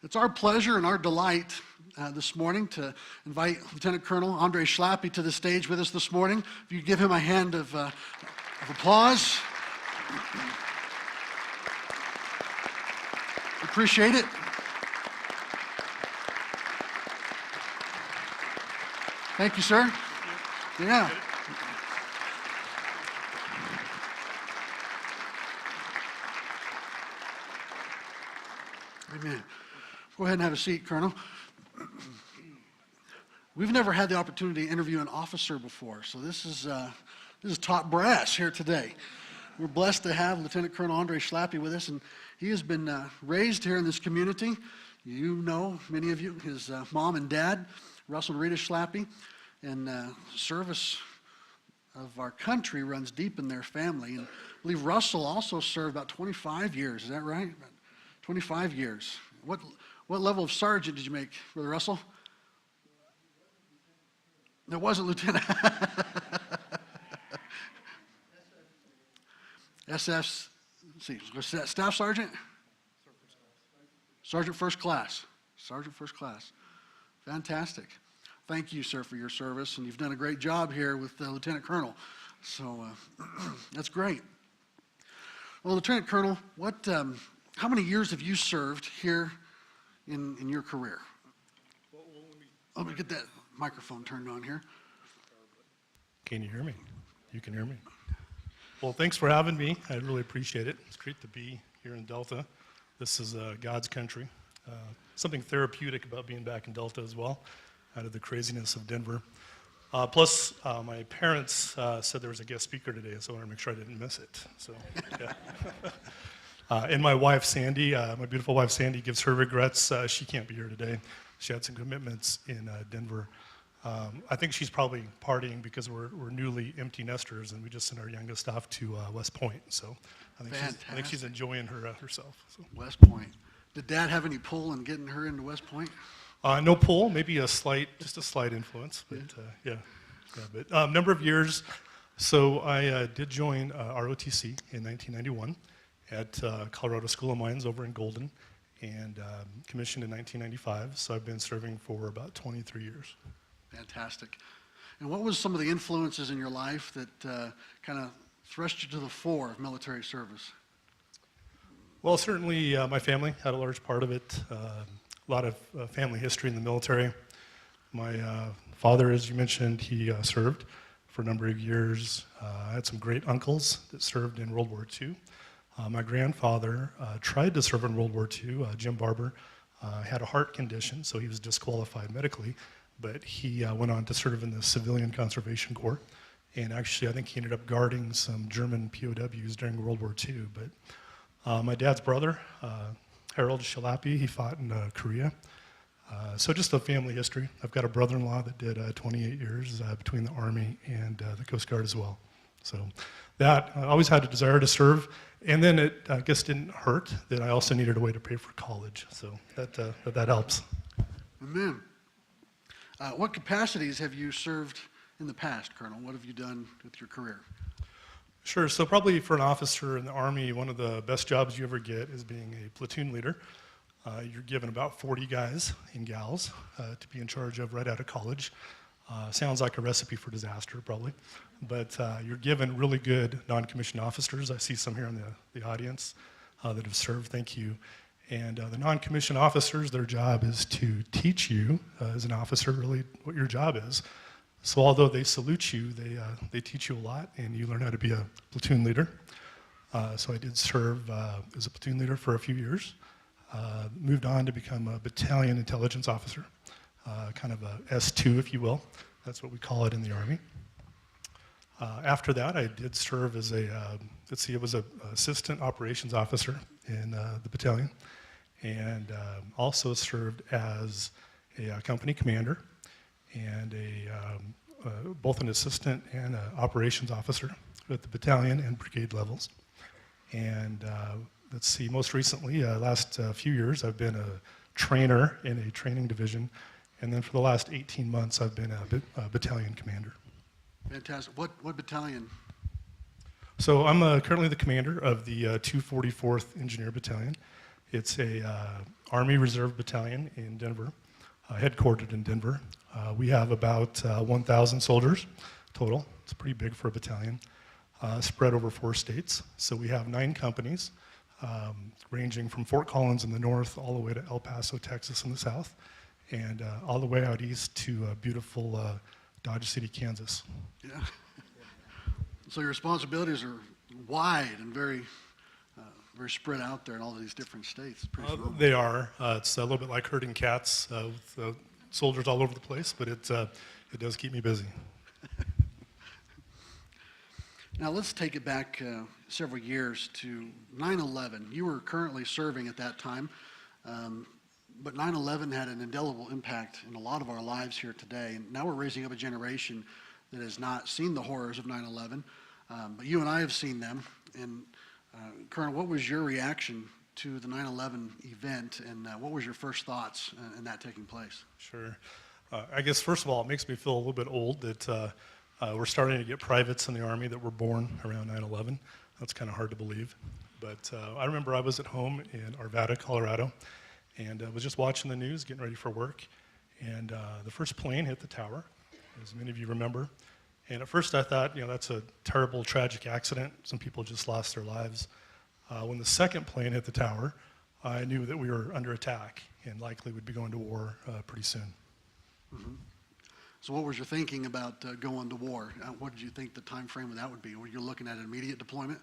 It's our pleasure and our delight this morning to invite Lieutenant Colonel Andre Schlappe to the stage with us this morning. If you give him a hand of applause. Appreciate it. Thank you, sir. Yeah. Amen. Go ahead and have a seat, Colonel. We've never had the opportunity to interview an officer before, so this is top brass here today. We're blessed to have Lieutenant Colonel Andre Schlappe with us, and he has been raised here in this community. You know, many of you, his mom and dad, Russell and Rita Schlappe, and service of our country runs deep in their family. And I believe Russell also served about 25 years. Is that right? 25 years. What level of sergeant did you make, Brother Russell? It wasn't lieutenant. SS, let's see, was that staff sergeant? Sergeant first class. Sergeant first class. Fantastic. Thank you, sir, for your service, and you've done a great job here with Lieutenant Colonel. So that's great. Well, Lieutenant Colonel, how many years have you served here in your career? Let me get that microphone turned on here. Can you hear me? You can hear me. Well, thanks for having me. I really appreciate it. It's great to be here in Delta. This is God's country. Something therapeutic about being back in Delta as well, out of the craziness of Denver. Plus, my parents said there was a guest speaker today, so I wanted to make sure I didn't miss it. So, yeah. And my wife, Sandy, my beautiful wife, Sandy, gives her regrets. She can't be here today. She had some commitments in Denver. I think she's probably partying because we're newly empty nesters, and we just sent our youngest off to West Point. So I think she's enjoying herself. So. West Point. Did Dad have any pull in getting her into West Point? No pull, maybe just a slight influence, but yeah. But number of years. So I did join ROTC in 1991 at Colorado School of Mines over in Golden, and commissioned in 1995. So I've been serving for about 23 years. Fantastic. And what was some of the influences in your life that kind of thrust you to the fore of military service? Well, certainly my family had a large part of it. A lot of family history in the military. My father, as you mentioned, he served for a number of years. I had some great uncles that served in World War II. My grandfather tried to serve in World War II, Jim Barber, had a heart condition, so he was disqualified medically, but he went on to serve in the Civilian Conservation Corps, and actually I think he ended up guarding some German POWs during World War II. But my dad's brother, Harold Schlappe, he fought in Korea. So just a family history. I've got a brother-in-law that did 28 years between the Army and the Coast Guard as well. So that, I always had a desire to serve, and then it, I guess, didn't hurt that I also needed a way to pay for college, so that helps. Amen. What capacities have you served in the past, Colonel? What have you done with your career? Sure, so probably for an officer in the Army, one of the best jobs you ever get is being a platoon leader. You're given about 40 guys and gals to be in charge of right out of college. Sounds like a recipe for disaster, probably. But you're given really good non-commissioned officers. I see some here in the audience that have served. Thank you. And the non-commissioned officers, their job is to teach you, as an officer, really what your job is. So although they salute you, they teach you a lot, and you learn how to be a platoon leader. So I did serve as a platoon leader for a few years. Moved on to become a battalion intelligence officer, kind of a S2, if you will. That's what we call it in the Army. After that, I did serve as it was an assistant operations officer in the battalion, and also served as a company commander and both an assistant and an operations officer at the battalion and brigade levels. And let's see, most recently, last few years, I've been a trainer in a training division, and then for the last 18 months, I've been a battalion commander. Fantastic. What battalion? So I'm currently the commander of the 244th Engineer Battalion. It's a Army Reserve Battalion in Denver, headquartered in Denver. We have about 1,000 soldiers total. It's pretty big for a battalion, spread over 4 states. So we have 9 companies, ranging from Fort Collins in the north all the way to El Paso, Texas in the south, and all the way out east to beautiful Dodge City, Kansas. Yeah. So your responsibilities are wide and very spread out there in all these different states. Pretty phenomenal. They are. It's a little bit like herding cats with soldiers all over the place, but it does keep me busy. Now let's take it back several years to 9/11. You were currently serving at that time, but 9/11 had an indelible impact in a lot of our lives here today. And now we're raising up a generation that has not seen the horrors of 9/11, but you and I have seen them. And Colonel, what was your reaction to the 9/11 event, and what was your first thoughts in that taking place? Sure. I guess, first of all, it makes me feel a little bit old that we're starting to get privates in the Army that were born around 9/11. That's kind of hard to believe. But I remember I was at home in Arvada, Colorado, and I was just watching the news, getting ready for work, and the first plane hit the tower, as many of you remember. And at first I thought, that's a terrible, tragic accident. Some people just lost their lives. When the second plane hit the tower, I knew that we were under attack and likely would be going to war pretty soon. Mm-hmm. So what was your thinking about going to war? What did you think the time frame of that would be? Were you looking at an immediate deployment?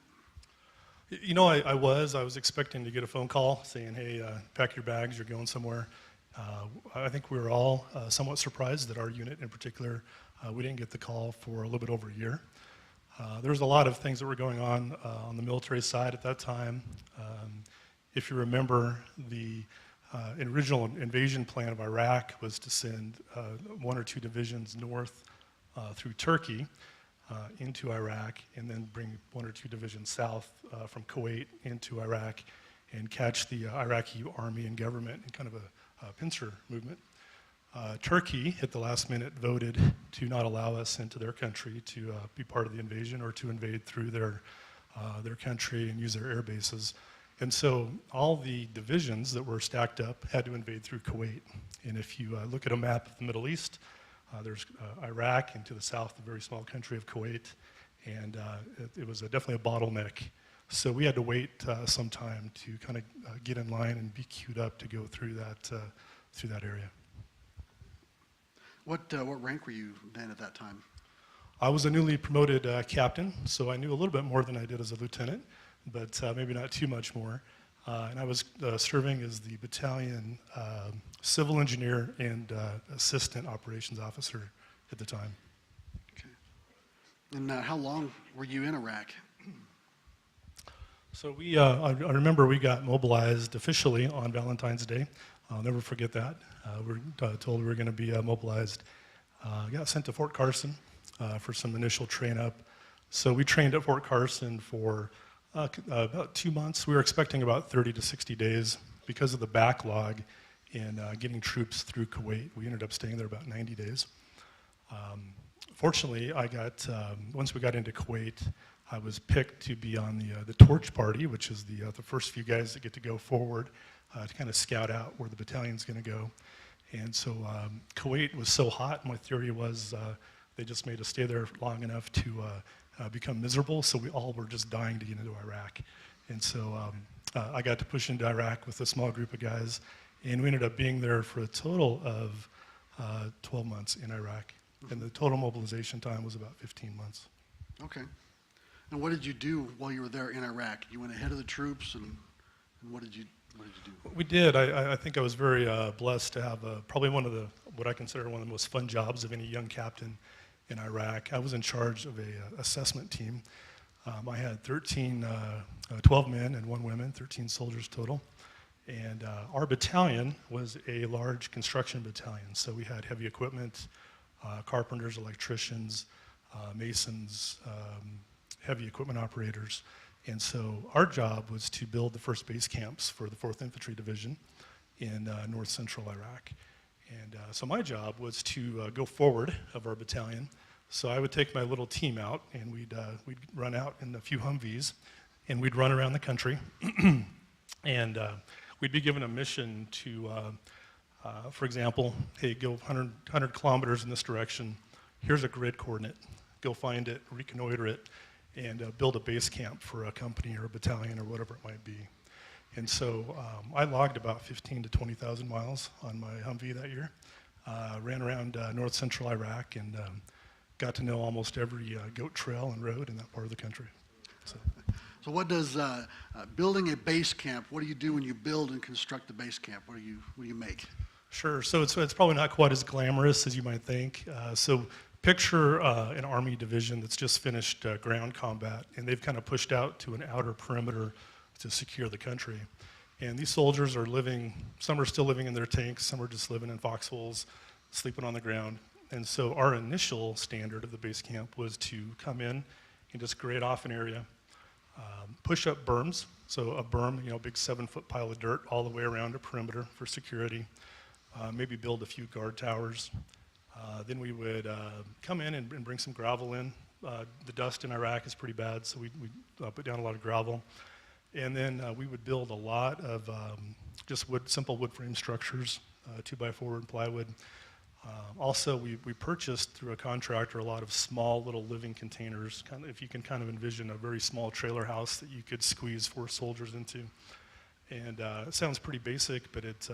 I was expecting to get a phone call saying, hey, pack your bags, you're going somewhere. I think we were all somewhat surprised that our unit in particular, we didn't get the call for a little bit over a year. There was a lot of things that were going on the military side at that time. If you remember, the original invasion plan of Iraq was to send 1 or 2 divisions north through Turkey into Iraq, and then bring 1 or 2 divisions south from Kuwait into Iraq and catch the Iraqi army and government in kind of a pincer movement. Turkey, at the last minute, voted to not allow us into their country to be part of the invasion or to invade through their country and use their air bases. And so all the divisions that were stacked up had to invade through Kuwait. And if you look at a map of the Middle East, there's Iraq, and to the south, the very small country of Kuwait. And it was definitely a bottleneck. So we had to wait some time to kind of get in line and be queued up to go through that area. What rank were you then at that time? I was a newly promoted captain, so I knew a little bit more than I did as a lieutenant, but maybe not too much more. And I was serving as the battalion civil engineer and assistant operations officer at the time. Okay. And how long were you in Iraq? So I remember we got mobilized officially on Valentine's Day. I'll never forget that. We were told we were going to be mobilized. Got sent to Fort Carson for some initial train up. So we trained at Fort Carson for about 2 months. We were expecting about 30 to 60 days because of the backlog in getting troops through Kuwait. We ended up staying there about 90 days. Fortunately, once we got into Kuwait, I was picked to be on the torch party, which is the first few guys that get to go forward to kind of scout out where the battalion's going to go. And so Kuwait was so hot, my theory was they just made us stay there long enough to become miserable, so we all were just dying to get into Iraq. And so I got to push into Iraq with a small group of guys, and we ended up being there for a total of 12 months in Iraq. And the total mobilization time was about 15 months. Okay. And what did you do while you were there in Iraq? You went ahead of the troops, and what did you do? We did. I think I was very blessed to have probably what I consider one of the most fun jobs of any young captain in Iraq. I was in charge of a assessment team. I had 12 men and 1 woman, 13 soldiers total. And our battalion was a large construction battalion. So we had heavy equipment, carpenters, electricians, masons, heavy equipment operators. And so our job was to build the first base camps for the 4th Infantry Division in north central Iraq. And so my job was to go forward of our battalion. So I would take my little team out, and we'd run out in a few Humvees, and we'd run around the country. And we'd be given a mission to, for example, hey, go 100 kilometers in this direction. Here's a grid coordinate. Go find it, reconnoiter it, and build a base camp for a company or a battalion or whatever it might be. And so I logged about 15 to 20,000 miles on my Humvee that year. Ran around north central Iraq and got to know almost every goat trail and road in that part of the country. So what does building a base camp, what do you do when you build and construct a base camp? What do you make? Sure, so it's probably not quite as glamorous as you might think. So picture an Army division that's just finished ground combat, and they've kind of pushed out to an outer perimeter to secure the country. And these soldiers are living, some are still living in their tanks, some are just living in foxholes, sleeping on the ground. And so our initial standard of the base camp was to come in and just grade off an area, push up berms, so a berm, a big 7-foot pile of dirt all the way around a perimeter for security, maybe build a few guard towers. Then we would come in and bring some gravel in. The dust in Iraq is pretty bad, so we put down a lot of gravel. And then we would build a lot of just simple wood frame structures, 2x4 and plywood. Also, we purchased through a contractor a lot of small little living containers, kind of, if you can kind of envision a very small trailer house that you could squeeze 4 soldiers into. And it sounds pretty basic, but it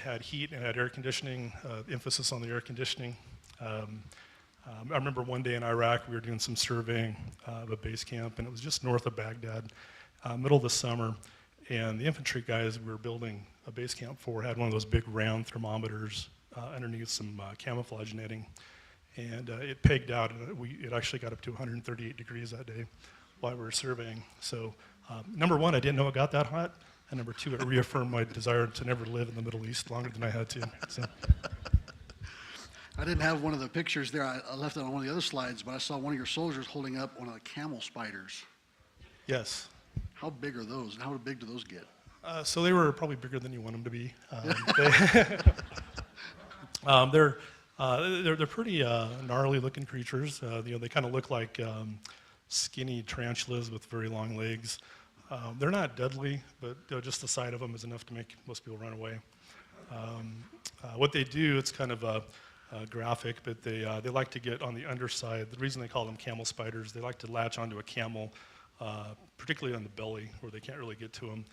had heat and had air conditioning, emphasis on the air conditioning. I remember one day in Iraq, we were doing some surveying of a base camp, and it was just north of Baghdad, middle of the summer, and the infantry guys we were building a base camp for had one of those big round thermometers underneath some camouflage netting, and it pegged out, and it actually got up to 138 degrees that day while we were surveying. So number one, I didn't know it got that hot, and number two, it reaffirmed my desire to never live in the Middle East longer than I had to. So. I didn't have one of the pictures there. I left it on one of the other slides, but I saw one of your soldiers holding up one of the camel spiders. Yes. How big are those? How big do those get? So they were probably bigger than you want them to be. They're pretty gnarly looking creatures. They kind of look like skinny tarantulas with very long legs. They're not deadly, but just the sight of them is enough to make most people run away. What they do, it's kind of graphic, but they like to get on the underside. The reason they call them camel spiders, they like to latch onto a camel, particularly on the belly where they can't really get to them,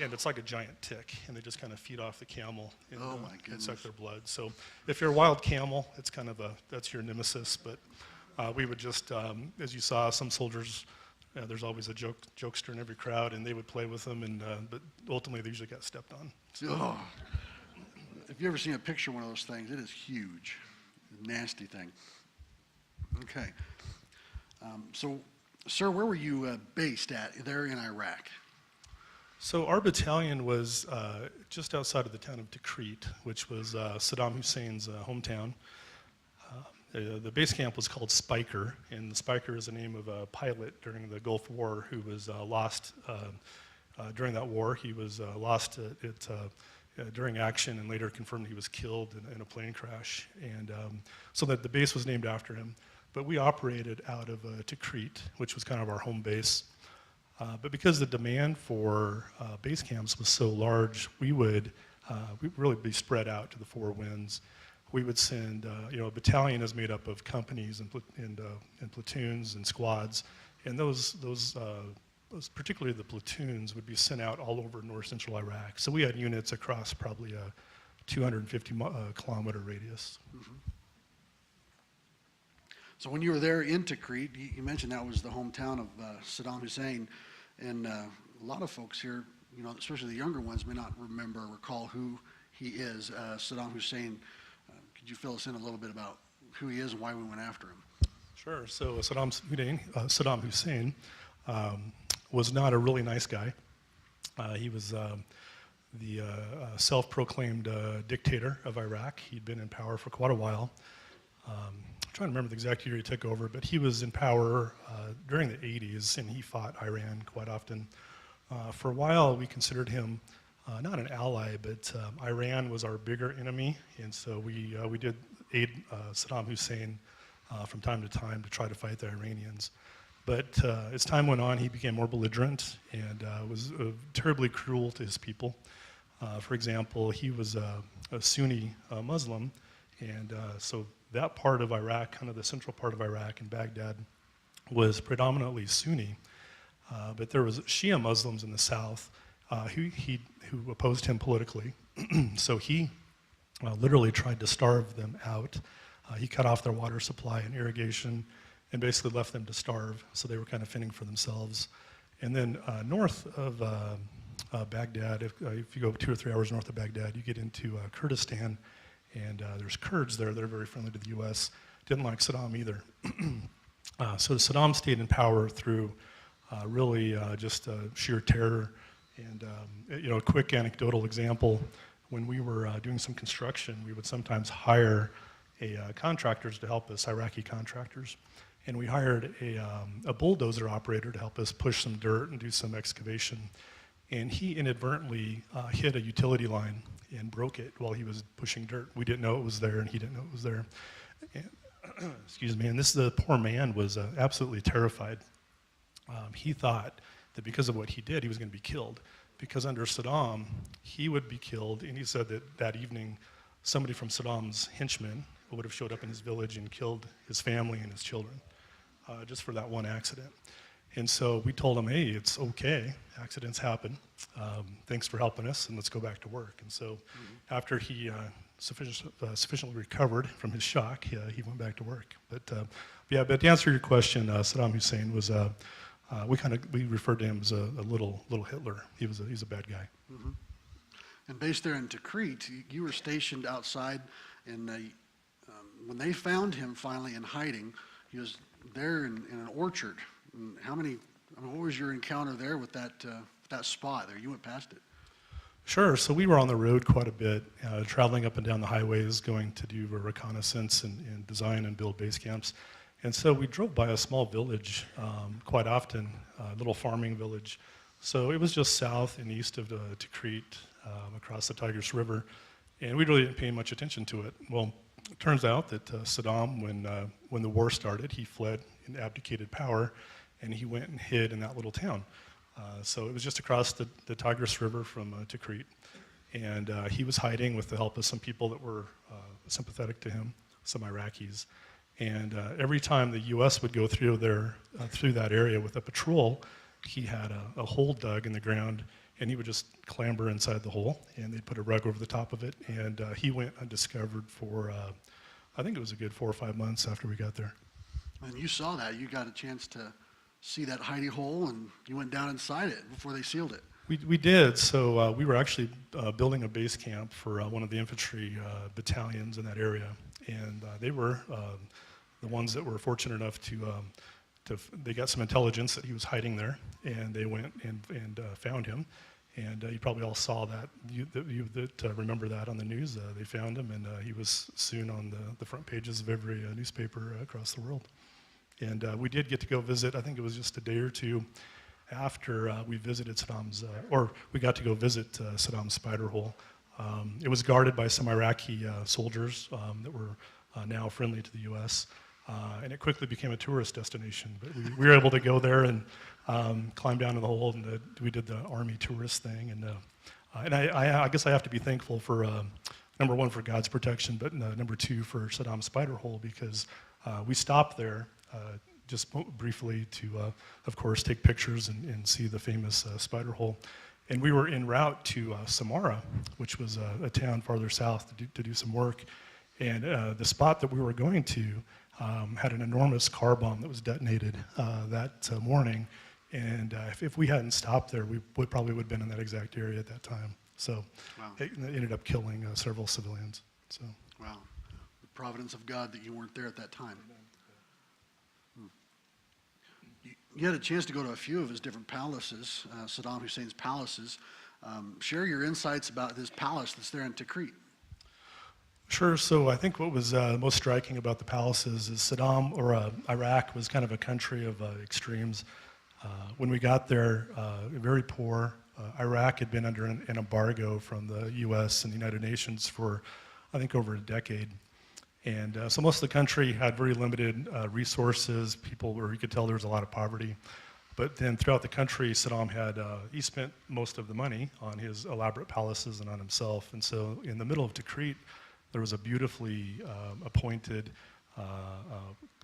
and it's like a giant tick, and they just kind of feed off the camel and, and suck their blood. So if you're a wild camel, it's kind of that's your nemesis, but we would just, as you saw, some soldiers, there's always a jokester in every crowd, and they would play with them, and but ultimately they usually got stepped on. So. Oh. If you ever seen a picture of one of those things, it is huge, nasty thing. Okay. So, sir, where were you based at there in Iraq? So our battalion was just outside of the town of Tikrit, which was Saddam Hussein's hometown. The base camp was called Spiker, and the Spiker is the name of a pilot during the Gulf War who was lost during that war. He was lost during action, and later confirmed he was killed in a plane crash. And so that the base was named after him. But we operated out of Tikrit, which was kind of our home base. But because the demand for base camps was so large, we'd really be spread out to the 4 winds. We would send, a battalion is made up of companies and platoons and squads, and those particularly the platoons would be sent out all over north central Iraq. So we had units across probably a 250 kilometer radius. Mm-hmm. So when you were there in Tikrit, you mentioned that was the hometown of Saddam Hussein, and a lot of folks here, especially the younger ones, may not recall who he is. Saddam Hussein, could you fill us in a little bit about who he is and why we went after him? Sure. So Saddam Hussein was not a really nice guy. He was the self-proclaimed dictator of Iraq. He'd been in power for quite a while. I'm trying to remember the exact year he took over, but he was in power during the 80s, and he fought Iran quite often. For a while, we considered him not an ally, but Iran was our bigger enemy, and so we did aid Saddam Hussein from time to time to try to fight the Iranians. But as time went on, he became more belligerent and was terribly cruel to his people. For example, he was a Sunni Muslim, and so that part of Iraq, kind of the central part of Iraq in Baghdad, was predominantly Sunni. But there was Shia Muslims in the south who opposed him politically. So he literally tried to starve them out. He cut off their water supply and irrigation and basically left them to starve. So they were kind of fending for themselves. And then north of Baghdad, if you go 2 or 3 hours north of Baghdad, you get into Kurdistan, and there's Kurds there that are very friendly to the U.S. Didn't like Saddam either. So Saddam stayed in power through really just sheer terror. And a quick anecdotal example, when we were doing some construction, we would sometimes hire contractors to help us, Iraqi contractors. And we hired a bulldozer operator to help us push some dirt and do some excavation. And he inadvertently hit a utility line and broke it while he was pushing dirt. We didn't know it was there, and he didn't know it was there. And, excuse me, and the poor man was absolutely terrified. He thought that because of what he did, he was going to be killed. Because under Saddam, he would be killed, and he said that evening, somebody from Saddam's henchmen would have showed up in his village and killed his family and his children, just for that one accident. And so we told him, hey, it's okay, accidents happen. Thanks for helping us, and let's go back to work. And so after he sufficiently recovered from his shock, he went back to work. But to answer your question, Saddam Hussein was, we referred to him as a little Hitler. He's a bad guy. Mm-hmm. And based there in Tikrit, you were stationed outside, and when they found him finally in hiding, he was there in an orchard. And what was your encounter there with that spot there? You went past it. Sure. So we were on the road quite a bit, traveling up and down the highways, going to do a reconnaissance and design and build base camps. And so we drove by a small village quite often, a little farming village. So it was just south and east of Tikrit, across the Tigris River, and we really didn't pay much attention to it. Well, it turns out that Saddam, when the war started, he fled and abdicated power, and he went and hid in that little town. So it was just across the Tigris River from Tikrit, and he was hiding with the help of some people that were sympathetic to him, some Iraqis. And every time the U.S. would go through that area with a patrol, he had a hole dug in the ground, and he would just clamber inside the hole, and they'd put a rug over the top of it, and he went undiscovered for, I think it was a good 4 or 5 months after we got there. And you saw that. You got a chance to see that hidey hole, and you went down inside it before they sealed it. We did. So we were actually building a base camp for one of the infantry battalions in that area, and they were the ones that were fortunate enough they got some intelligence that he was hiding there, and they went and found him. And you probably all saw that. You remember that on the news. They found him, and he was soon on the front pages of every newspaper across the world. And we did get to go visit. I think it was just a day or two after we visited we got to go visit Saddam's spider hole. It was guarded by some Iraqi soldiers that were now friendly to the U.S., and it quickly became a tourist destination. But we were able to go there and climb down in the hole, and we did the Army tourist thing. And I guess I have to be thankful for, number one, for God's protection, but number two, for Saddam's spider hole, because we stopped there just briefly to, of course, take pictures and see the famous spider hole. And we were en route to Samarra, which was a town farther south to do some work. And the spot that we were going to had an enormous car bomb that was detonated that morning. And if we hadn't stopped there, we probably would have been in that exact area at that time. So wow. It ended up killing several civilians. So. Wow. The providence of God that you weren't there at that time. You had a chance to go to a few of his different palaces, Saddam Hussein's palaces. Share your insights about this palace that's there in Tikrit. Sure. So I think what was most striking about the palaces is Iraq was kind of a country of extremes. When we got there, very poor. Iraq had been under an embargo from the U.S. and the United Nations for, I think, over a decade. And so most of the country had very limited resources. You could tell there was a lot of poverty. But then throughout the country, Saddam had, he spent most of the money on his elaborate palaces and on himself. And so in the middle of Tikrit, there was a beautifully appointed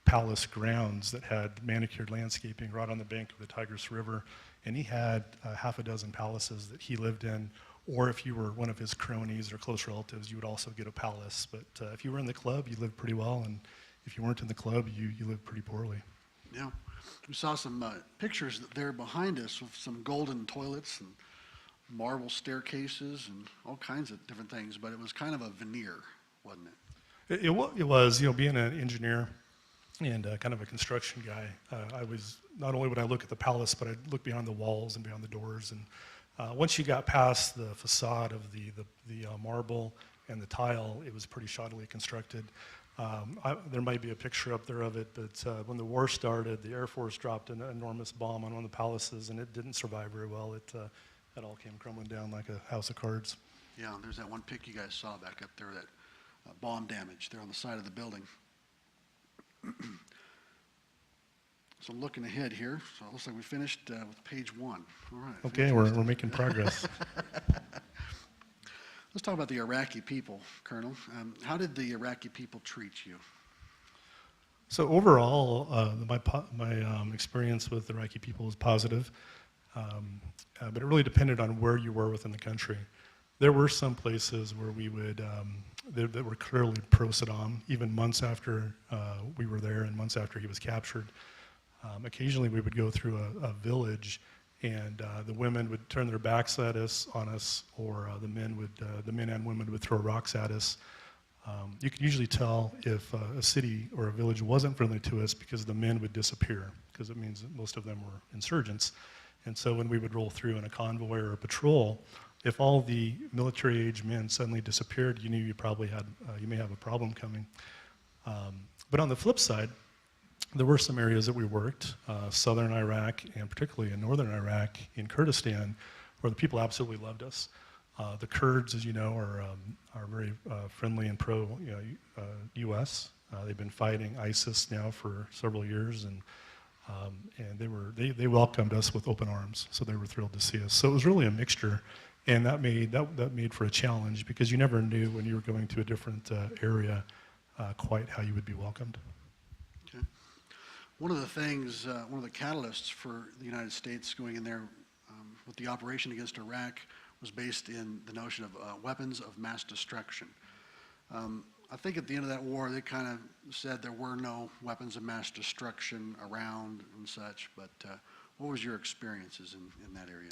palace grounds that had manicured landscaping right on the bank of the Tigris River. And he had half a dozen palaces that he lived in. Or if you were one of his cronies or close relatives, you would also get a palace. But if you were in the club, you lived pretty well. And if you weren't in the club, you lived pretty poorly. Yeah. We saw some pictures there behind us with some golden toilets and marble staircases and all kinds of different things, but it was kind of a veneer, wasn't it? It was, being an engineer and kind of a construction guy, I was, not only would I look at the palace, but I'd look behind the walls and behind the doors. And once you got past the facade of the marble and the tile, it was pretty shoddily constructed. There might be a picture up there of it, but when the war started, the Air Force dropped an enormous bomb on one of the palaces, and it didn't survive very well. It all came crumbling down like a house of cards. Yeah, there's that one pic you guys saw back up there, that bomb damage there on the side of the building. So looking ahead here, so it looks like we finished with page 1. All right. Okay, we're making progress. Let's talk about the Iraqi people, Colonel. How did the Iraqi people treat you? So overall, my experience with the Iraqi people was positive, but it really depended on where you were within the country. There were some places where we would, that were clearly pro-Saddam, even months after we were there and months after he was captured. Occasionally we would go through a village, and the women would turn their backs at us, or the men and women would throw rocks at us. You could usually tell if a city or a village wasn't friendly to us because the men would disappear, because it means that most of them were insurgents. And so when we would roll through in a convoy or a patrol, if all the military-age men suddenly disappeared, you knew you probably had, you may have a problem coming. But on the flip side, there were some areas that we worked, southern Iraq and particularly in northern Iraq, in Kurdistan, where the people absolutely loved us. The Kurds, as you know, are very friendly and pro-U.S. They've been fighting ISIS now for several years, and they welcomed us with open arms. So they were thrilled to see us. So it was really a mixture, and that made for a challenge, because you never knew when you were going to a different area quite how you would be welcomed. Okay. One of the things, one of the catalysts for the United States going in there with the operation against Iraq was based in the notion of weapons of mass destruction. I think at the end of that war, they kind of said there were no weapons of mass destruction around and such, but what was your experiences in that area?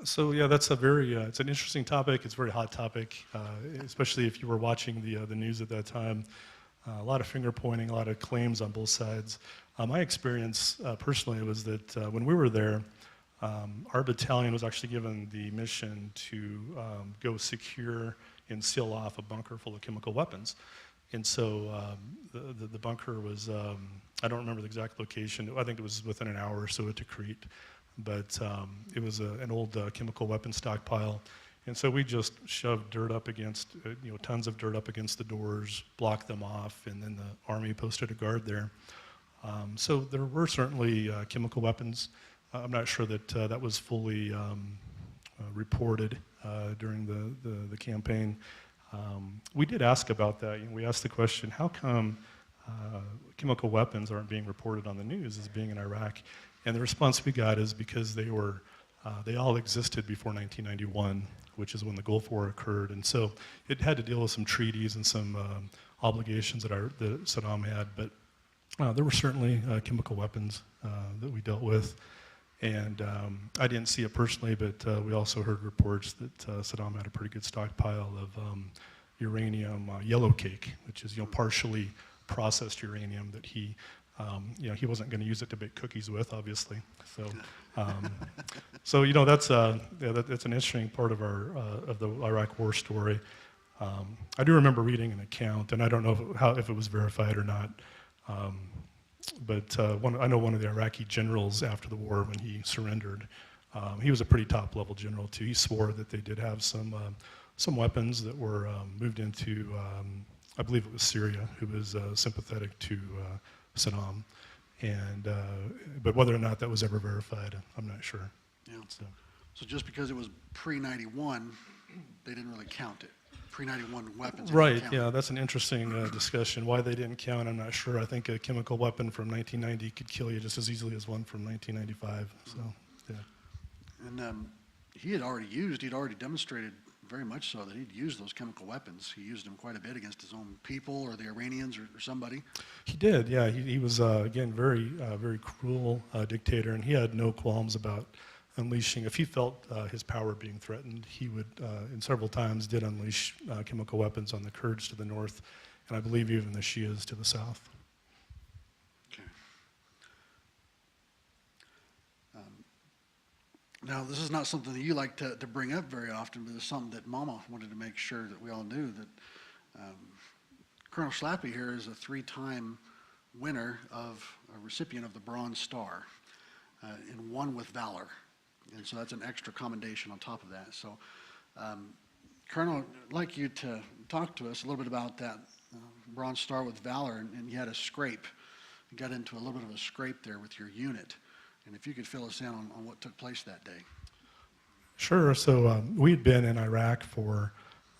So yeah, that's a very, it's an interesting topic. It's a very hot topic, especially if you were watching the news at that time. A lot of finger pointing, a lot of claims on both sides. My experience personally was that when we were there, our battalion was actually given the mission to go secure and seal off a bunker full of chemical weapons. And so the bunker was, I don't remember the exact location. I think it was within an hour or so of Tikrit, but it was an old chemical weapon stockpile. And so we just shoved dirt up against, tons of dirt up against the doors, blocked them off, and then the Army posted a guard there. So there were certainly chemical weapons. I'm not sure that that was fully reported during the campaign. We did ask about that. We asked the question, how come chemical weapons aren't being reported on the news as being in Iraq? And the response we got is because they all existed before 1991, which is when the Gulf War occurred. And so it had to deal with some treaties and some obligations that Saddam had. But there were certainly chemical weapons that we dealt with. And I didn't see it personally, but we also heard reports that Saddam had a pretty good stockpile of uranium yellow cake, which is partially processed uranium that he wasn't going to use it to bake cookies with, obviously. So, that's that's an interesting part of of the Iraq War story. I do remember reading an account, and I don't know if it was verified or not. But I know one of the Iraqi generals after the war, when he surrendered, he was a pretty top-level general too. He swore that they did have some weapons that were moved into, I believe it was Syria, who was sympathetic to Saddam, And but whether or not that was ever verified, I'm not sure. Yeah. So, So just because it was pre-91, they didn't really count it. Pre-91 weapons. They didn't right, count yeah, it. that's an interesting discussion. Why they didn't count, I'm not sure. I think a chemical weapon from 1990 could kill you just as easily as one from 1995. So, yeah. And he'd already demonstrated very much so that he'd used those chemical weapons. He used them quite a bit against his own people or the Iranians or somebody. He did, yeah. He was, again, very cruel dictator, and he had no qualms about unleashing. If he felt his power being threatened, he would, and several times did unleash chemical weapons on the Kurds to the north, and I believe even the Shias to the south. Okay. Now, this is not something that you like to bring up very often, but it's something that Mama wanted to make sure that we all knew, that Colonel Schlappe here is a 3-time winner of a recipient of the Bronze Star, and won with valor. And so that's an extra commendation on top of that. So, Colonel, I'd like you to talk to us a little bit about that Bronze Star with valor, and you had a scrape. You got into a little bit of a scrape there with your unit. And if you could fill us in on what took place that day. Sure. So we had been in Iraq for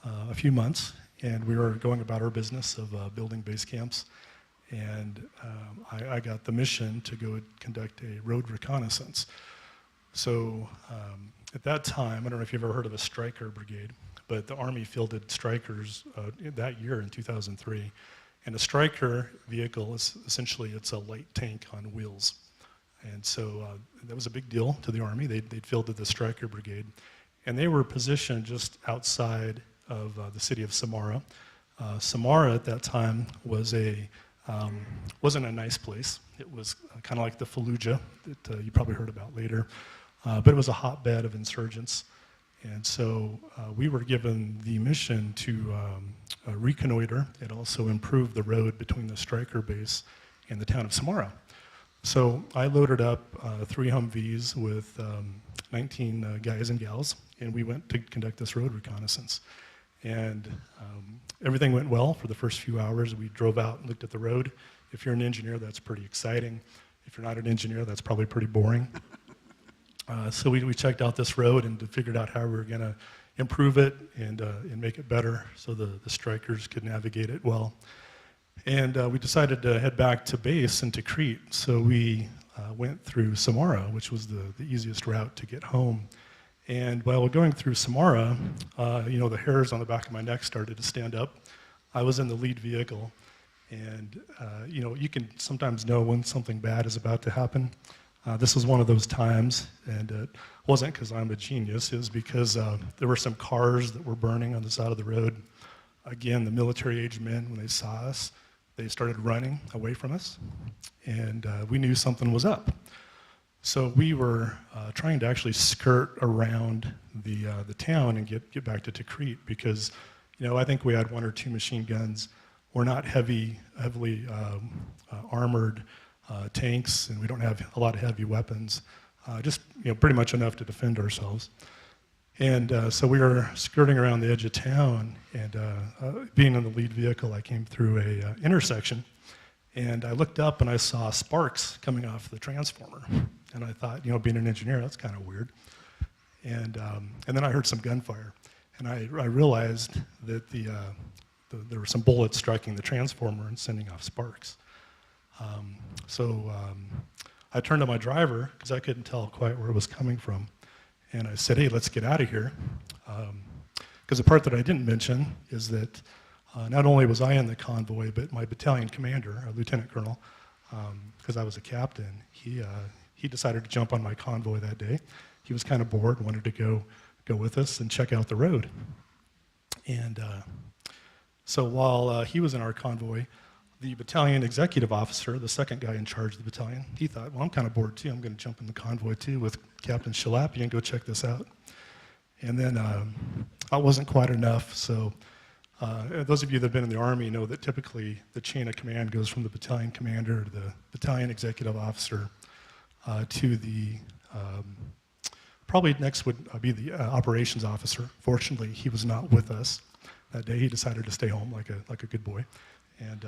a few months, and we were going about our business of building base camps. And I got the mission to go conduct a road reconnaissance. So at that time, I don't know if you've ever heard of a Stryker brigade, but the Army fielded Strykers that year in 2003. And a Stryker vehicle is essentially, it's a light tank on wheels. And so that was a big deal to the Army. They'd fielded the Stryker brigade. And they were positioned just outside of the city of Samara. Samara at that time was wasn't a nice place. It was kind of like the Fallujah that you probably heard about later. But it was a hotbed of insurgents. And so we were given the mission to reconnoiter and also improve the road between the Stryker base and the town of Samara. So I loaded up 3 Humvees with 19 guys and gals, and we went to conduct this road reconnaissance. And everything went well for the first few hours. We drove out and looked at the road. If you're an engineer, that's pretty exciting. If you're not an engineer, that's probably pretty boring. So we checked out this road and figured out how we were going to improve it and make it better so the Strykers could navigate it well. And we decided to head back to base and to Crete. So we went through Samara, which was the easiest route to get home. And while going through Samara, the hairs on the back of my neck started to stand up. I was in the lead vehicle. And, you can sometimes know when something bad is about to happen. This was one of those times, and it wasn't because I'm a genius. It was because there were some cars that were burning on the side of the road. Again, the military-aged men, when they saw us, they started running away from us, and we knew something was up. So we were trying to actually skirt around the town and get back to Tikrit because, I think we had 1 or 2 machine guns. We're not heavily armored tanks, and we don't have a lot of heavy weapons. Just pretty much enough to defend ourselves. And so we were skirting around the edge of town, and being in the lead vehicle, I came through a intersection, and I looked up and I saw sparks coming off the transformer. And I thought, being an engineer, that's kind of weird. And then I heard some gunfire, and I realized that there were some bullets striking the transformer and sending off sparks. So I turned to my driver, because I couldn't tell quite where it was coming from. And I said, hey, let's get out of here. Because the part that I didn't mention is that not only was I in the convoy, but my battalion commander, a lieutenant colonel, because I was a captain, he decided to jump on my convoy that day. He was kind of bored, wanted to go with us and check out the road. And so while he was in our convoy, the battalion executive officer, the second guy in charge of the battalion, he thought, well, I'm kind of bored too. I'm going to jump in the convoy too with Captain Schlappe and go check this out. And then that wasn't quite enough. So those of you that have been in the Army know that typically the chain of command goes from the battalion commander to the battalion executive officer to the, probably next would be the operations officer. Fortunately, he was not with us that day. He decided to stay home like a good boy. And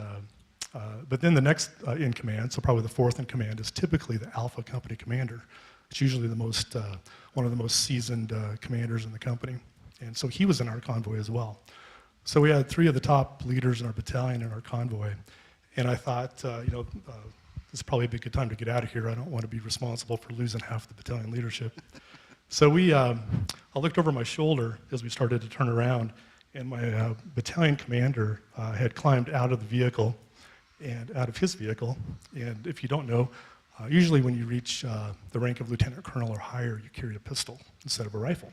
But then the next in command, so probably the fourth in command, is typically the Alpha Company commander. It's usually one of the most seasoned commanders in the company. And so he was in our convoy as well. So we had three of the top leaders in our battalion in our convoy. And I thought, this is probably a good time to get out of here. I don't want to be responsible for losing half the battalion leadership. So I looked over my shoulder as we started to turn around, and my battalion commander had climbed out of the vehicle, and out of his vehicle. And if you don't know, usually when you reach the rank of lieutenant colonel or higher, you carry a pistol instead of a rifle.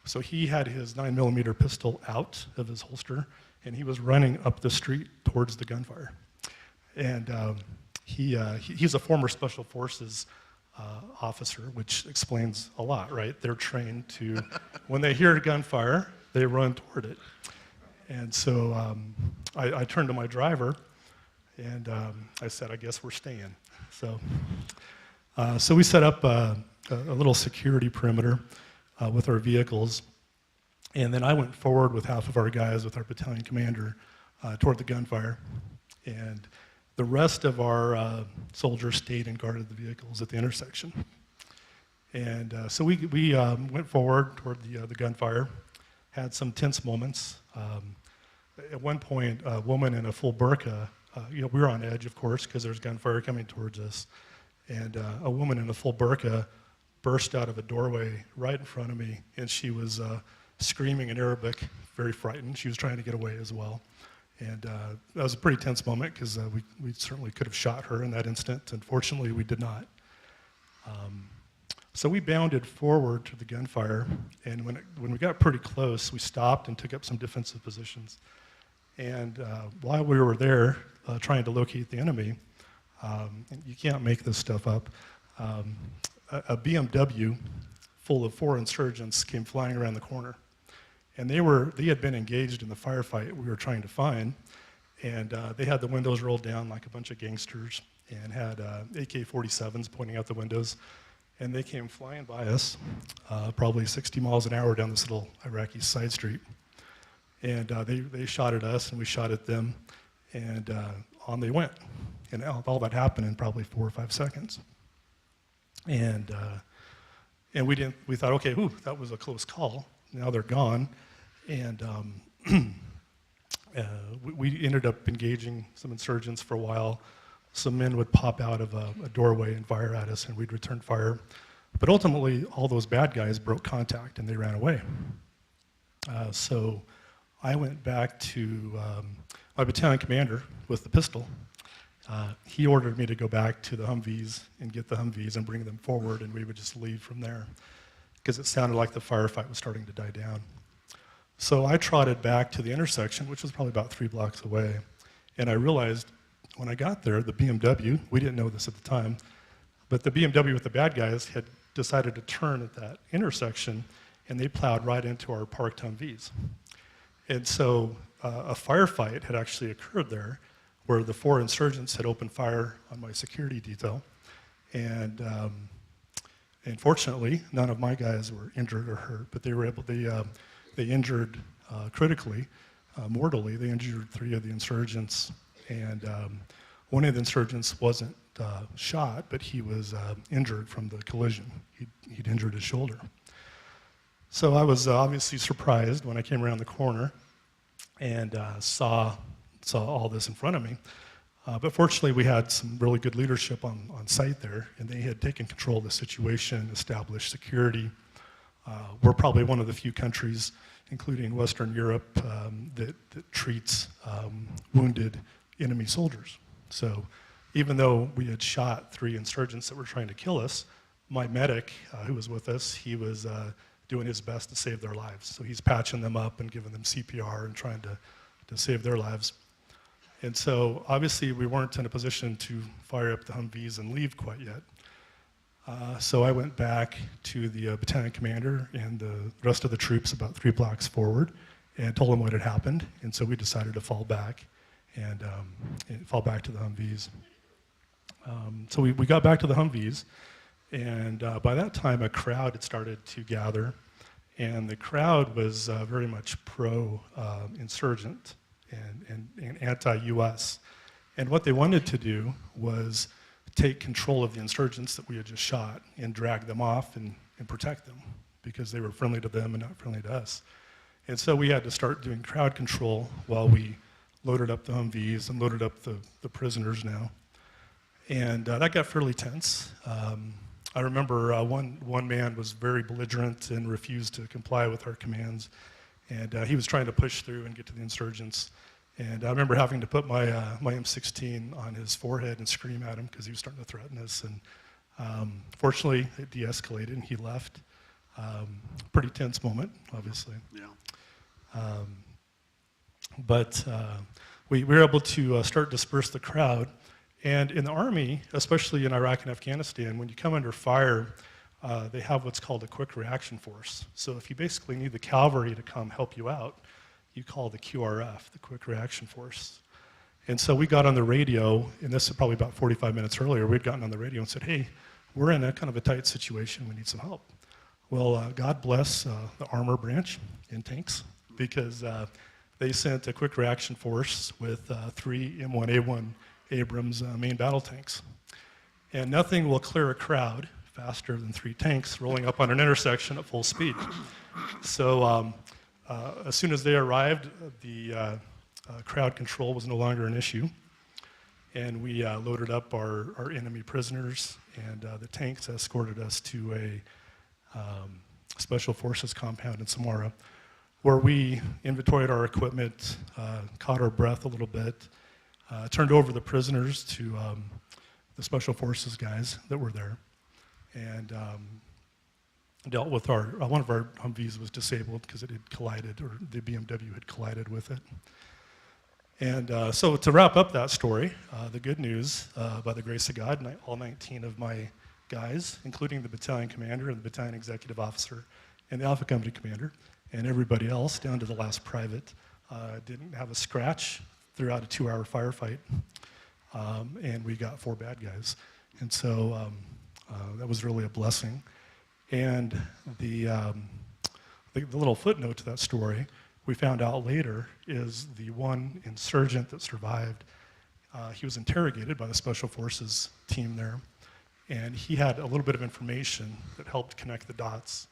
So he had his 9mm pistol out of his holster, and he was running up the street towards the gunfire. And he's a former Special Forces officer, which explains a lot, right? They're trained to, when they hear gunfire, they run toward it. And so I turned to my driver, and I said, I guess we're staying. So we set up a little security perimeter with our vehicles, and then I went forward with half of our guys, with our battalion commander, toward the gunfire. And the rest of our soldiers stayed and guarded the vehicles at the intersection. And so we went forward toward the gunfire, had some tense moments. At one point, a woman in a full burqa, we were on edge, of course, because there's gunfire coming towards us. And a woman in a full burqa burst out of a doorway right in front of me, and she was screaming in Arabic, very frightened. She was trying to get away as well. And that was a pretty tense moment, because we certainly could have shot her in that instant. Unfortunately, we did not. So we bounded forward to the gunfire, and when we got pretty close, we stopped and took up some defensive positions. And while we were there trying to locate the enemy, you can't make this stuff up, a BMW full of 4 insurgents came flying around the corner. And they had been engaged in the firefight we were trying to find, and they had the windows rolled down like a bunch of gangsters, and had AK-47s pointing out the windows. And they came flying by us, probably 60 miles an hour down this little Iraqi side street. And they shot at us, and we shot at them, and on they went. And all that happened in probably 4 or 5 seconds. And we thought, okay, that was a close call. Now they're gone. And we ended up engaging some insurgents for a while. Some men would pop out of a doorway and fire at us, and we'd return fire. But ultimately, all those bad guys broke contact, and they ran away. So I went back to my battalion commander with the pistol. He ordered me to go back to the Humvees and get the Humvees and bring them forward, and we would just leave from there, because it sounded like the firefight was starting to die down. So I trotted back to the intersection, which was probably about 3 blocks away, and I realized when I got there, the BMW, we didn't know this at the time, but the BMW with the bad guys had decided to turn at that intersection, and they plowed right into our parked Humvees. And so a firefight had actually occurred there, where the 4 insurgents had opened fire on my security detail. And fortunately, none of my guys were injured or hurt, but they injured critically, mortally. They injured 3 of the insurgents, and one of the insurgents wasn't shot, but he was injured from the collision. He'd injured his shoulder. So I was obviously surprised when I came around the corner and saw all this in front of me. But fortunately, we had some really good leadership on site there, and they had taken control of the situation, established security. We're probably one of the few countries, including Western Europe, that treats wounded enemy soldiers. So even though we had shot 3 insurgents that were trying to kill us, my medic who was with us, he was doing his best to save their lives. So he's patching them up and giving them CPR and trying to save their lives. And so obviously we weren't in a position to fire up the Humvees and leave quite yet. So I went back to the battalion commander and the rest of the troops about 3 blocks forward and told them what had happened. And so we decided to fall back and fall back to the Humvees. So we got back to the Humvees, and by that time a crowd had started to gather, and the crowd was very much pro-insurgent and anti-US. And what they wanted to do was take control of the insurgents that we had just shot and drag them off and protect them because they were friendly to them and not friendly to us. And so we had to start doing crowd control while we loaded up the Humvees and loaded up the prisoners now. And that got fairly tense. I remember one man was very belligerent and refused to comply with our commands. And he was trying to push through and get to the insurgents. And I remember having to put my M16 on his forehead and scream at him because he was starting to threaten us. And fortunately, it de-escalated and he left. Pretty tense moment, obviously. Yeah. But we were able to start disperse the crowd. And in the Army, especially in Iraq and Afghanistan, when you come under fire, they have what's called a quick reaction force. So if you basically need the cavalry to come help you out, you call the QRF, the quick reaction force. And so we got on the radio, and this is probably about 45 minutes earlier, we'd gotten on the radio and said, hey, we're in a kind of a tight situation, we need some help. Well, God bless the armor branch in tanks, because they sent a quick reaction force with 3 M1A1 Abrams main battle tanks. And nothing will clear a crowd faster than 3 tanks rolling up on an intersection at full speed. So as soon as they arrived, the crowd control was no longer an issue. And we loaded up our enemy prisoners, and the tanks escorted us to a Special Forces compound in Samara, where we inventoried our equipment, caught our breath a little bit, turned over the prisoners to the Special Forces guys that were there, and dealt with one of our Humvees was disabled because it had collided, or the BMW had collided with it. And so to wrap up that story, the good news, by the grace of God, all 19 of my guys, including the battalion commander and the battalion executive officer and the Alpha Company commander, and everybody else, down to the last private, didn't have a scratch throughout a 2-hour firefight. And we got 4 bad guys. And so that was really a blessing. And the little footnote to that story, we found out later, is the one insurgent that survived. He was interrogated by the Special Forces team there, and he had a little bit of information that helped connect the dots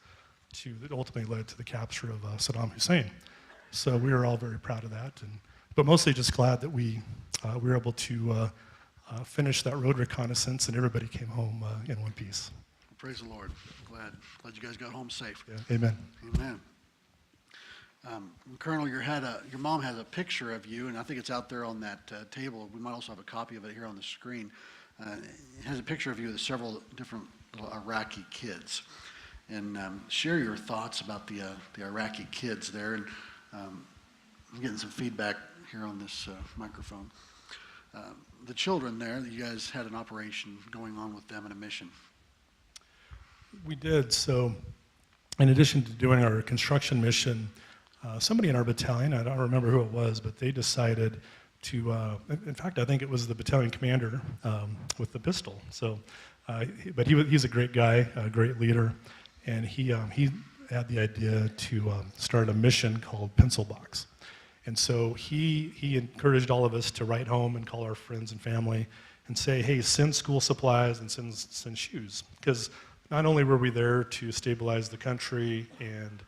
that ultimately led to the capture of Saddam Hussein. So we were all very proud of that, but mostly just glad that we were able to finish that road reconnaissance and everybody came home in one piece. Praise the Lord. Glad you guys got home safe. Yeah. Amen. Amen. Colonel, your mom has a picture of you, and I think it's out there on that table. We might also have a copy of it here on the screen. It has a picture of you with several different little Iraqi kids. And share your thoughts about the Iraqi kids there. And I'm getting some feedback here on this microphone. The children there, you guys had an operation going on with them and a mission. We did. So in addition to doing our construction mission, somebody in our battalion, I don't remember who it was, but they decided to, in fact, I think it was the battalion commander with the pistol. So, but he's a great guy, a great leader, and he had the idea to start a mission called Pencil Box. And so he encouraged all of us to write home and call our friends and family and say, hey, send school supplies and send shoes. Because not only were we there to stabilize the country and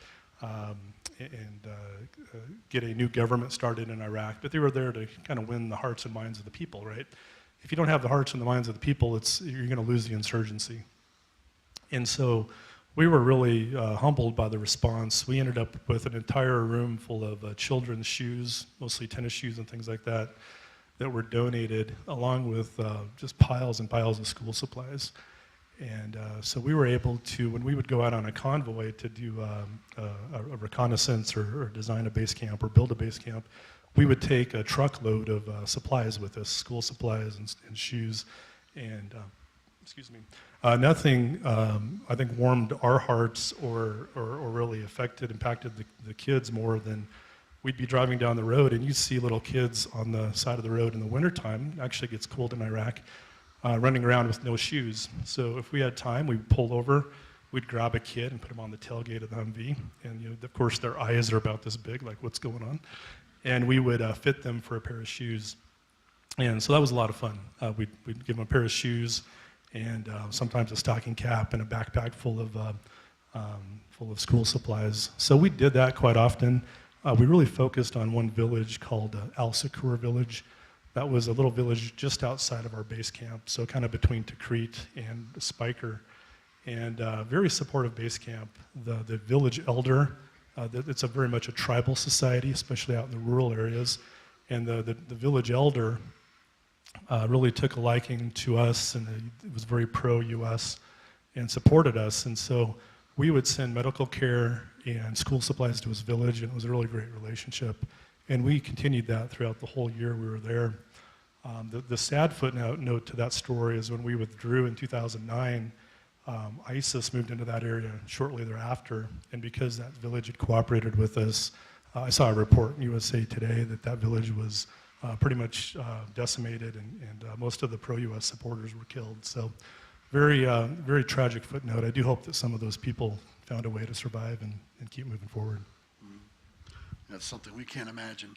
get a new government started in Iraq, but they were there to kind of win the hearts and minds of the people, right? If you don't have the hearts and the minds of the people, you're going to lose the insurgency. And so we were really humbled by the response. We ended up with an entire room full of children's shoes, mostly tennis shoes and things like that, that were donated, along with just piles and piles of school supplies. And so we were able to, when we would go out on a convoy to do a reconnaissance or design a base camp or build a base camp, we would take a truckload of supplies with us, school supplies and shoes. And, excuse me, nothing, I think, warmed our hearts or really impacted the kids more than we'd be driving down the road and you'd see little kids on the side of the road in the wintertime. It actually gets cold in Iraq. Running around with no shoes. So if we had time, we'd pull over, we'd grab a kid and put him on the tailgate of the Humvee. And of course, their eyes are about this big, like what's going on? And we would fit them for a pair of shoes. And so that was a lot of fun. We'd give them a pair of shoes and sometimes a stocking cap and a backpack full of school supplies. So we did that quite often. We really focused on one village called Al Sakur Village. That was a little village just outside of our base camp, so kind of between Tikrit and Spiker. And very supportive base camp. The village elder, it's very much a tribal society, especially out in the rural areas. And the village elder really took a liking to us, and he was very pro-U.S. and supported us. And so we would send medical care and school supplies to his village, and it was a really great relationship. And we continued that throughout the whole year we were there. The sad footnote to that story is when we withdrew in 2009, ISIS moved into that area shortly thereafter, and because that village had cooperated with us, I saw a report in USA Today that village was pretty much decimated, and most of the pro-U.S. supporters were killed. So very tragic footnote. I do hope that some of those people found a way to survive and keep moving forward. That's something we can't imagine.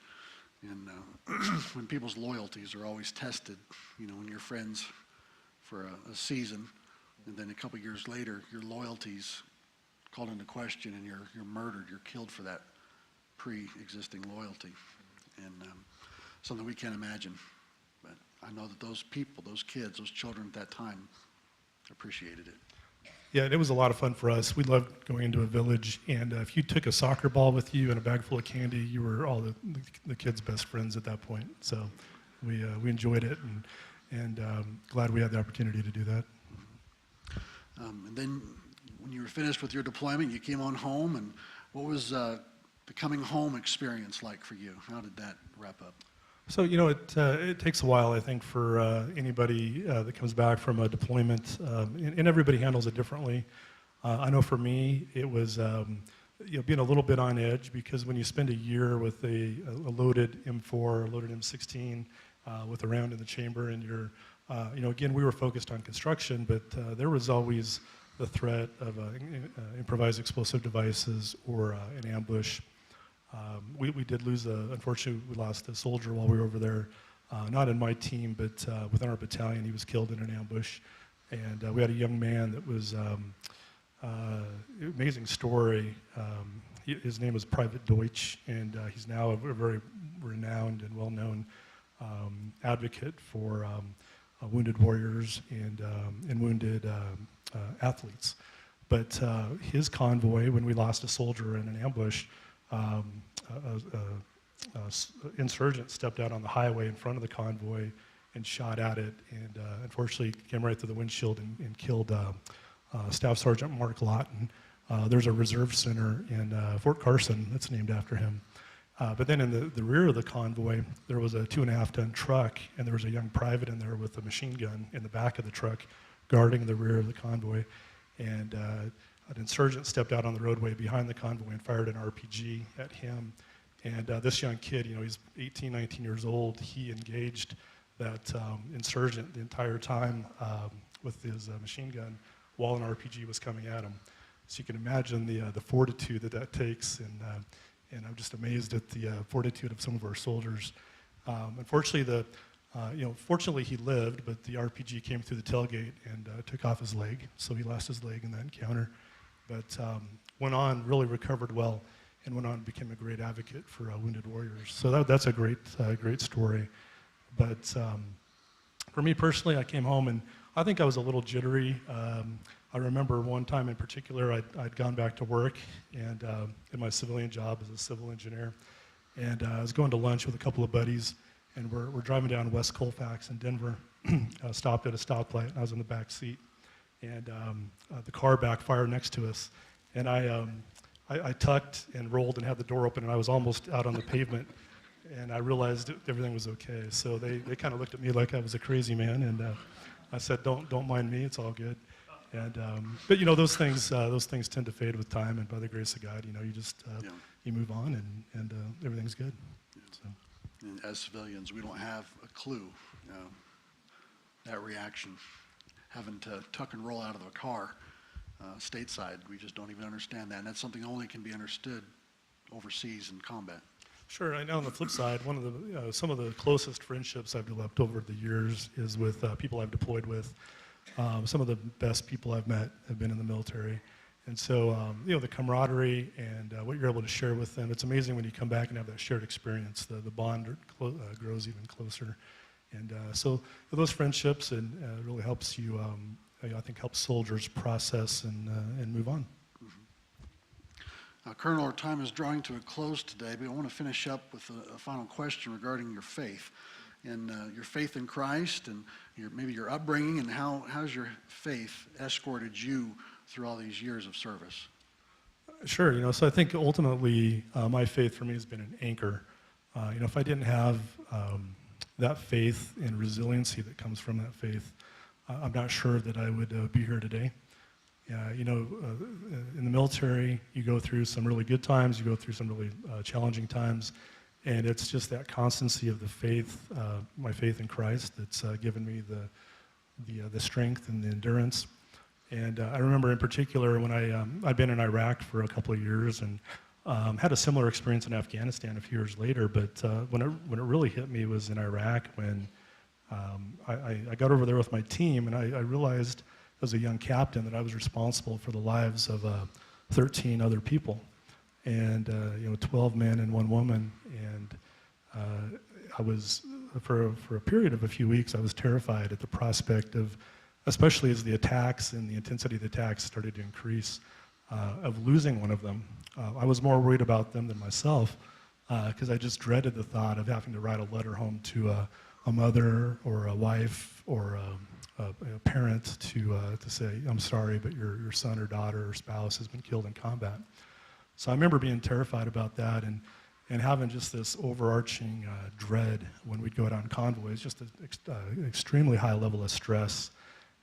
And when people's loyalties are always tested, when you're friends for a season, and then a couple years later, your loyalties called into question, and you're murdered, you're killed for that pre-existing loyalty, and something we can't imagine. But I know that those people, those kids, those children at that time appreciated it. Yeah, it was a lot of fun for us. We loved going into a village, and if you took a soccer ball with you and a bag full of candy, you were all the kids' best friends at that point. So we enjoyed it, and glad we had the opportunity to do that. And then when you were finished with your deployment, you came on home, and what was the coming home experience like for you? How did that wrap up? So, it takes a while, I think, for anybody that comes back from a deployment, and everybody handles it differently. I know for me, it was being a little bit on edge, because when you spend a year with a loaded M4, a loaded M16, with a round in the chamber, and you're, again, we were focused on construction, but there was always the threat of improvised explosive devices or an ambush. We did lose, unfortunately, we lost a soldier while we were over there, not in my team, but within our battalion. He was killed in an ambush. And we had a young man that was, amazing story. His name was Private Deutsch, and he's now a very renowned and well-known advocate for wounded warriors and wounded athletes. But his convoy, when we lost a soldier in an ambush, insurgent stepped out on the highway in front of the convoy and shot at it, and unfortunately came right through the windshield and killed Staff Sergeant Mark Lawton. There's a reserve center in Fort Carson that's named after him. But then in the rear of the convoy, there was a 2.5-ton truck, and there was a young private in there with a machine gun in the back of the truck guarding the rear of the convoy. And an insurgent stepped out on the roadway behind the convoy and fired an RPG at him. And this young kid, he's 18, 19 years old. He engaged that insurgent the entire time with his machine gun while an RPG was coming at him. So you can imagine the fortitude that takes, and I'm just amazed at the fortitude of some of our soldiers. Unfortunately, fortunately he lived, but the RPG came through the tailgate and took off his leg, so he lost his leg in that encounter. But went on, really recovered well, and went on and became a great advocate for wounded warriors. So that's a great story. But for me personally, I came home and I think I was a little jittery. I remember one time in particular, I'd gone back to work and in my civilian job as a civil engineer, and I was going to lunch with a couple of buddies, and we're driving down West Colfax in Denver. Stopped at a stoplight, and I was in the back seat. And the car backfired next to us, and I tucked and rolled and had the door open, and I was almost out on the pavement, and I realized everything was okay. So they kind of looked at me like I was a crazy man, and I said, "Don't mind me, it's all good." And but those things tend to fade with time, and by the grace of God, you just you move on, and everything's good. Yeah. So. And as civilians, we don't have a clue that reaction. Having to tuck and roll out of the car stateside, we just don't even understand that. And that's something only can be understood overseas in combat. Sure. I know on the flip side, one of the some of the closest friendships I've developed over the years is with people I've deployed with. Some of the best people I've met have been in the military, and so the camaraderie and what you're able to share with them. It's amazing when you come back and have that shared experience. The bond grows even closer, and so those friendships and really helps you. I think helps soldiers process and move on. Colonel, our time is drawing to a close today, but I want to finish up with a final question regarding your faith and your faith in Christ and maybe your upbringing, and how's your faith escorted you through all these years of service? Sure. So I think ultimately my faith for me has been an anchor. If I didn't have that faith and resiliency that comes from that faith, I'm not sure that I would be here today. In the military, you go through some really good times, you go through some really challenging times, and it's just that constancy of the faith, my faith in Christ, that's given me the strength and the endurance. And I remember in particular when I'd been in Iraq for a couple of years and had a similar experience in Afghanistan a few years later, but when it really hit me was in Iraq when I got over there with my team, and I realized as a young captain that I was responsible for the lives of 13 other people, and 12 men and 1 woman, and I was for a period of a few weeks I was terrified at the prospect of, especially as the attacks and the intensity of the attacks started to increase, of losing one of them. I was more worried about them than myself because I just dreaded the thought of having to write a letter home to a mother or a wife or a parent to say, I'm sorry, but your son or daughter or spouse has been killed in combat. So I remember being terrified about that and having just this overarching dread when we'd go out on convoys, just an extremely high level of stress.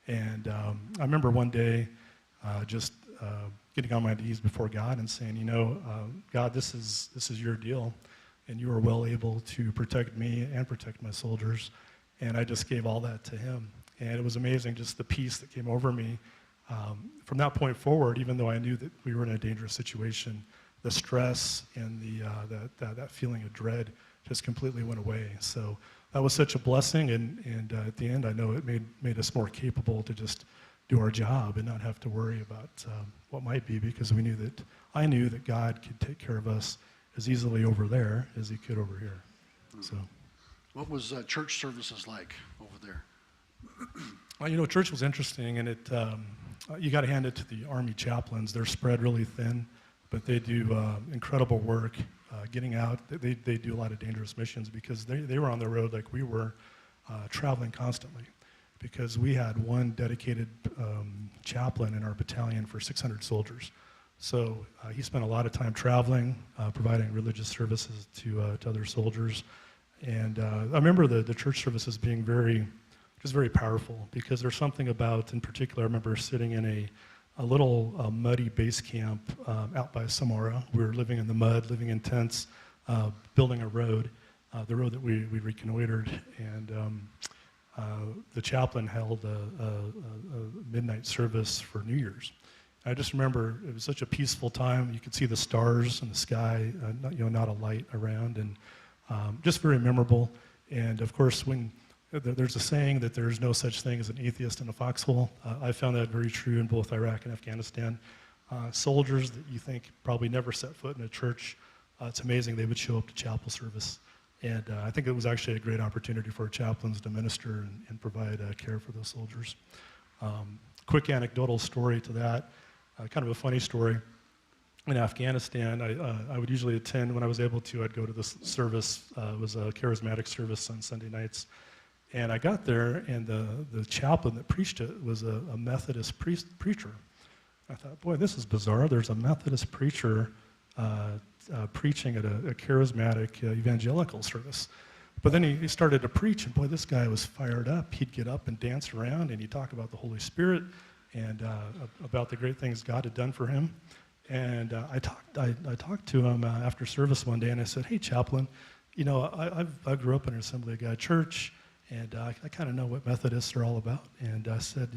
And I remember one day just getting on my knees before God and saying, God, this is your deal, and you are well able to protect me and protect my soldiers. And I just gave all that to him. And it was amazing, just the peace that came over me. From that point forward, even though I knew that we were in a dangerous situation, the stress and that feeling of dread just completely went away. So that was such a blessing, and at the end, I know it made us more capable to just do our job and not have to worry about what might be, because I knew that God could take care of us as easily over there as he could over here. So, what was church services like over there? Well, church was interesting, and you got to hand it to the Army chaplains. They're spread really thin, but they do incredible work getting out. They do a lot of dangerous missions because they were on the road like we were, traveling constantly, because we had one dedicated chaplain in our battalion for 600 soldiers. So he spent a lot of time traveling, providing religious services to other soldiers. And I remember the church services being very powerful, because there's something about, in particular, I remember sitting in a little muddy base camp out by Samara. We were living in the mud, living in tents, building a road, the road that we reconnoitered, and the chaplain held a midnight service for New Year's. I just remember it was such a peaceful time. You could see the stars in the sky, not a light around, and just very memorable. And of course, when there's a saying that there's no such thing as an atheist in a foxhole. I found that very true in both Iraq and Afghanistan. Soldiers that you think probably never set foot in a church, it's amazing they would show up to chapel service. And I think it was actually a great opportunity for chaplains to minister and provide care for those soldiers. Quick anecdotal story to that, kind of a funny story. In Afghanistan, I would usually attend, when I was able to, I'd go to this service. It was a charismatic service on Sunday nights. And I got there, and the chaplain that preached it was a Methodist preacher. I thought, boy, this is bizarre. There's a Methodist preacher preaching at a charismatic evangelical service. But then he started to preach, and boy, this guy was fired up. He'd get up and dance around, and he'd talk about the Holy Spirit and about the great things God had done for him. And I talked to him after service one day, and I said, hey, chaplain, I grew up in an Assembly of God church, and I kind of know what Methodists are all about. And I said,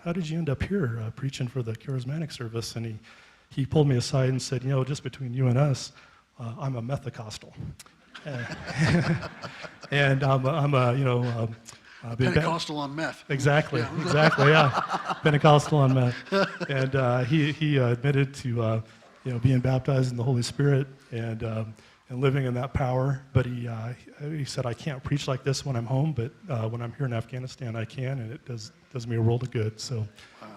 how did you end up here preaching for the charismatic service? And he pulled me aside and said, just between you and us, I'm a Methacostal. And I'm a, you know, Pentecostal on meth. Exactly, Yeah. exactly, yeah. Pentecostal on meth. And he admitted to, you know, being baptized in the Holy Spirit and living in that power. But he said, I can't preach like this when I'm home, but when I'm here in Afghanistan, I can, and it does me a world of good. So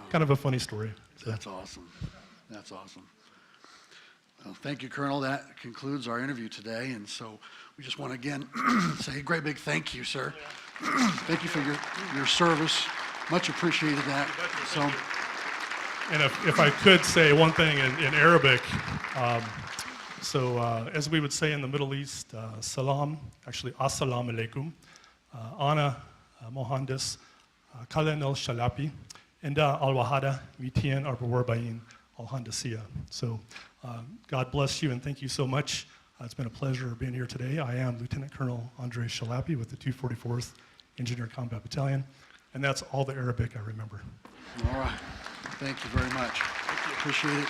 kind of a funny story. So. That's awesome. That's awesome. Well, thank you, Colonel. That concludes our interview today. And so we just want to again say a great big thank you, sir. Thank you for your service. Much appreciated that. So, and if I could say one thing in Arabic, as we would say in the Middle East, salam, actually assalamu alaikum, ana mohandas, kalen el shalapi, inda al wahada, mitian arbawarbayin al handasiya. So God bless you and thank you so much. It's been a pleasure being here today. I am Lieutenant Colonel Andre Schlappe with the 244th Engineer Combat Battalion, and that's all the Arabic I remember. All right. Thank you very much. Appreciate it.